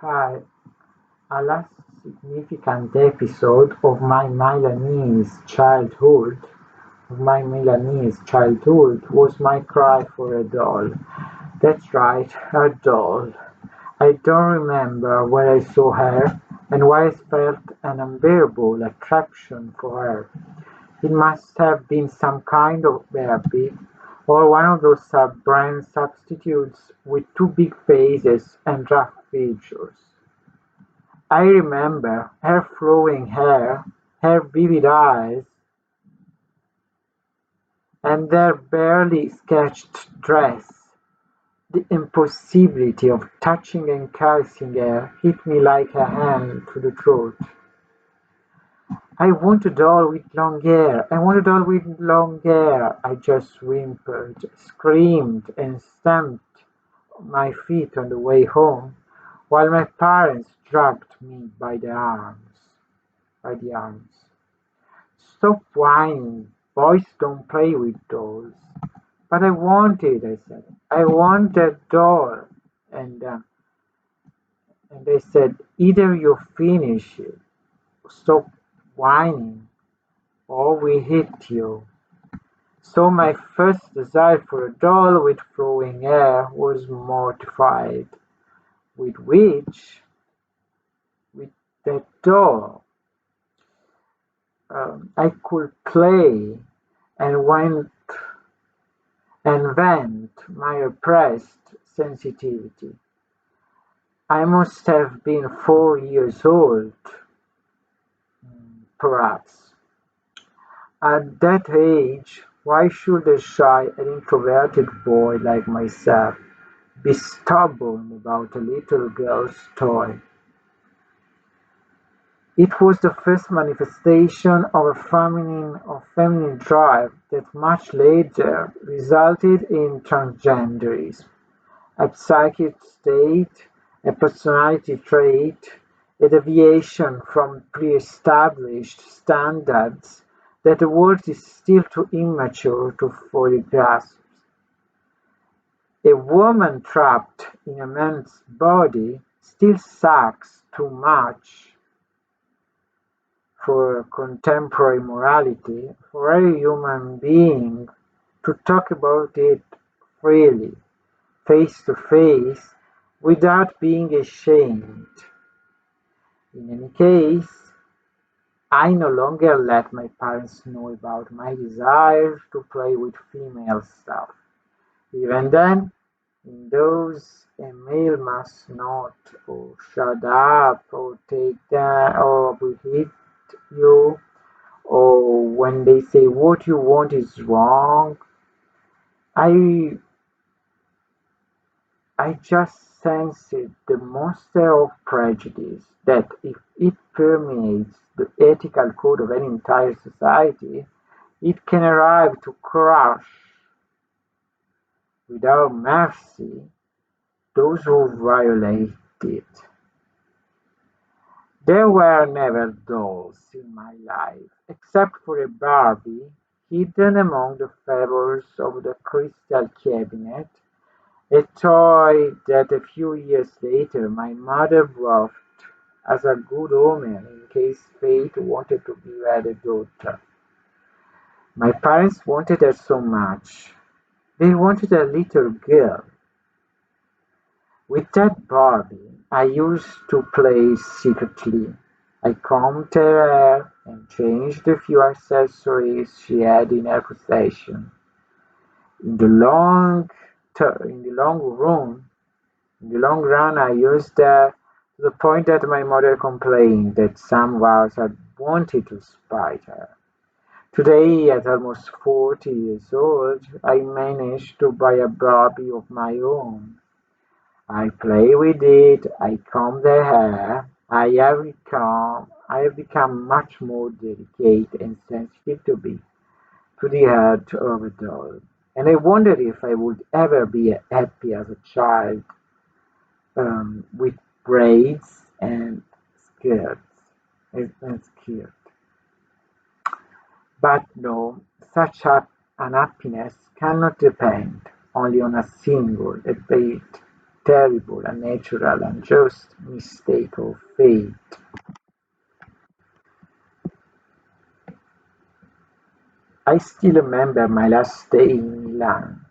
Hi, a last significant episode of my Milanese childhood was my cry for a doll. That's right, a doll. I don't remember where I saw her and why I felt an unbearable attraction for her. It must have been some kind of Barbie, or one of those sub-brand substitutes with two big faces and rough features. I remember her flowing hair, her vivid eyes, and their barely sketched dress. The impossibility of touching and caressing her hit me like a hand to the throat. "I want a doll with long hair! I want a doll with long hair!" I just whimpered, screamed, and stamped my feet on the way home, while my parents dragged me by the arms. "Stop whining, boys don't play with dolls." "But I want it," I said. "I want that doll." And, uh, and they said, "Either you finish it, stop whining, or we hit you." So my first desire for a doll with flowing hair was mortified. With which, with that doll, I could play and vent my repressed sensitivity. I must have been 4 years old, perhaps. At that age, why should a shy and introverted boy like myself be stubborn about a little girl's toy? It was the first manifestation of feminine drive that much later resulted in transgenderism. A psychic state, a personality trait, a deviation from pre-established standards that the world is still too immature to fully grasp. A woman trapped in a man's body still sucks too much for contemporary morality for a human being to talk about it freely, face to face, without being ashamed. In any case, I no longer let my parents know about my desire to play with female stuff. Even then, in those "a male must not," or "shut up," or "take that," or "we hit you," or when they say what you want is wrong, I I just sensed the monster of prejudice that, if it permeates the ethical code of an entire society, it can arrive to crush without mercy those who violate it. There were never dolls in my life, except for a Barbie hidden among the favors of the crystal cabinet, a toy that a few years later my mother brought as a good omen in case fate wanted to give her a daughter. My parents wanted her so much. They wanted a little girl. With that Barbie I used to play secretly. I combed her hair and changed the few accessories she had in her possession. In the long in the long run, in the long run, I used her to the point that my mother complained that some of us had wanted to spite her. Today, at almost 40 years old, I managed to buy a Barbie of my own. I play with it, I comb the hair, I have become much more delicate and sensitive to the hurt of a doll. And I wondered if I would ever be happy as a child, with braids and skirts. But no, such unhappiness cannot depend only on a single event. terrible, unnatural, unjust mistake of fate. I still remember my last day in Milan.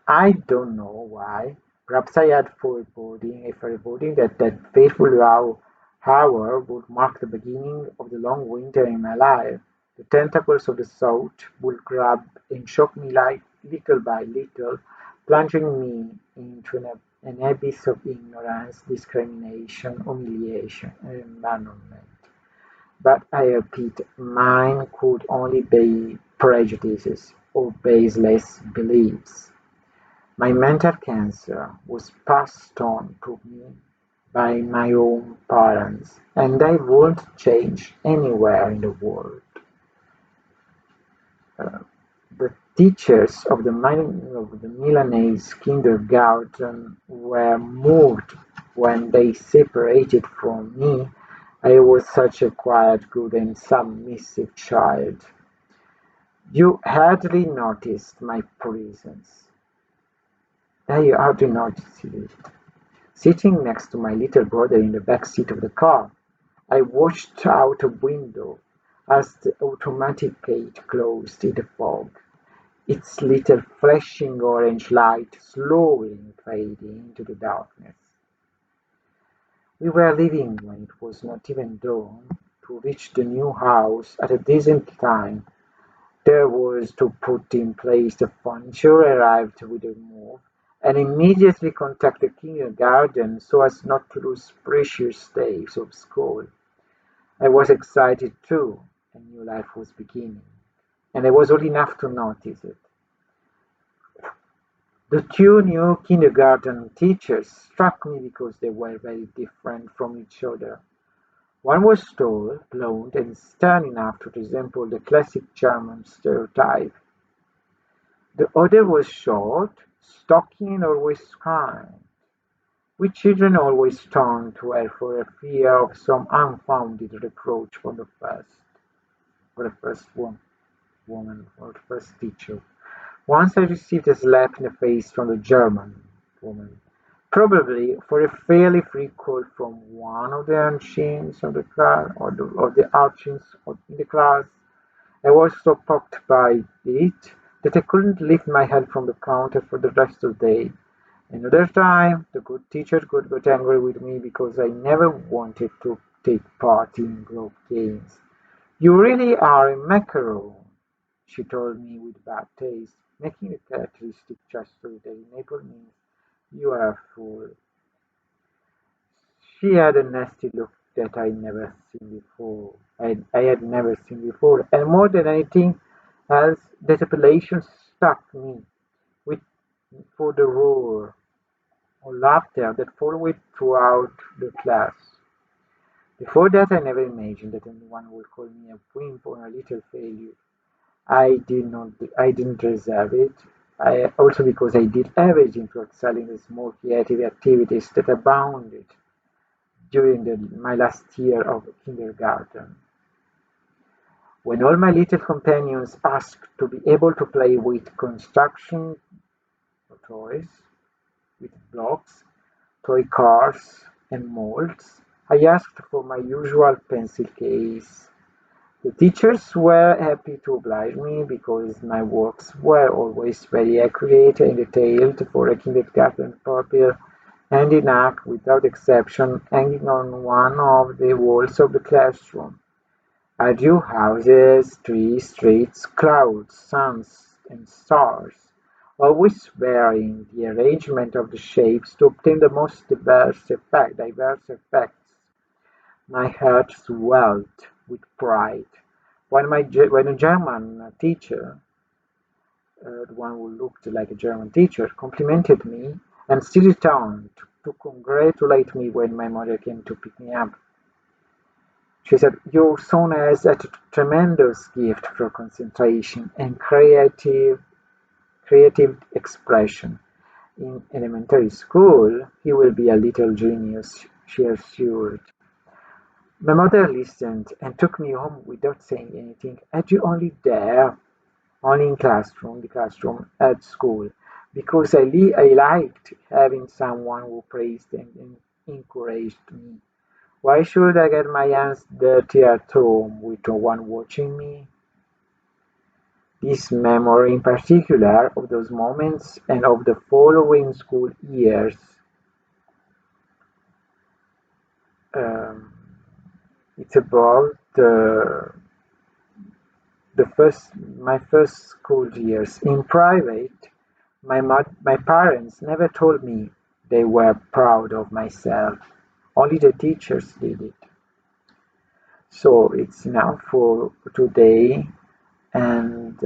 I don't know why. Perhaps I had foreboding that that fateful hour would mark the beginning of the long winter in my life. The tentacles of the thought would grab and shock me like little by little, plunging me into an abyss of ignorance, discrimination, humiliation, and abandonment. But I repeat, mine could only be prejudices or baseless beliefs. My mental cancer was passed on to me by my own parents, and I wouldn't change anywhere in the world. Uh, the teachers of the Milanese kindergarten were moved when they separated from me. I was such a quiet, good, and submissive child. You hardly noticed my presence. You hardly noticed it. Sitting next to my little brother in the back seat of the car, I watched out a window as the automatic gate closed in the fog, its little flashing orange light slowly fading into the darkness. We were leaving when it was not even dawn to reach the new house at a decent time. There was to put in place the furniture arrived with the move, and immediately contact the kindergarten so as not to lose precious days of school. I was excited too. A new life was beginning, and I was old enough to notice it. The two new kindergarten teachers struck me because they were very different from each other. One was tall, blond, and stern enough to resemble the classic German stereotype. The other was short, stocky, and always kind. We children always turned to her for a fear of some unfounded reproach for the first woman, or the first teacher. Once I received a slap in the face from the German woman, probably for a fairly free call from one of the ancients of the class, or the urchins in the class. I was so poked by it that I couldn't lift my head from the counter for the rest of the day. Another time, the good teacher got angry with me because I never wanted to take part in group games. "You really are a macaron," she told me with bad taste, making a characteristic gesture that enabled me. "You are a fool." She had a nasty look that I had never seen before, and more than anything else, that appellation struck me with for the roar or laughter that followed throughout the class. Before that, I never imagined that anyone would call me a wimp or a little failure. I didn't deserve it. Also because I did everything to excel in the small creative activities that abounded during my last year of kindergarten. When all my little companions asked to be able to play with construction toys, with blocks, toy cars, and molds, I asked for my usual pencil case. The teachers were happy to oblige me because my works were always very accurate and detailed for a kindergarten pupil, and enough, without exception, hanging on one of the walls of the classroom. I drew houses, trees, streets, clouds, suns, and stars, always varying the arrangement of the shapes to obtain the most diverse effects. My heart swelled with pride when a German teacher, the one who looked like a German teacher, complimented me and still returned to congratulate me when my mother came to pick me up. She said, "Your son has a tremendous gift for concentration and creative expression. In elementary school, he will be a little genius," she assured. My mother listened and took me home without saying anything. "Had you only there, only in the classroom, at school, because I liked having someone who praised and encouraged me. Why should I get my hands dirty at home with no one watching me? This memory in particular of those moments and of the following school years, um, it's about my first school years. In private, my parents never told me they were proud of myself. Only the teachers did it. So it's enough for today, and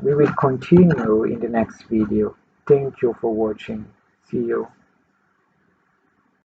we will continue in the next video. Thank you for watching. See you.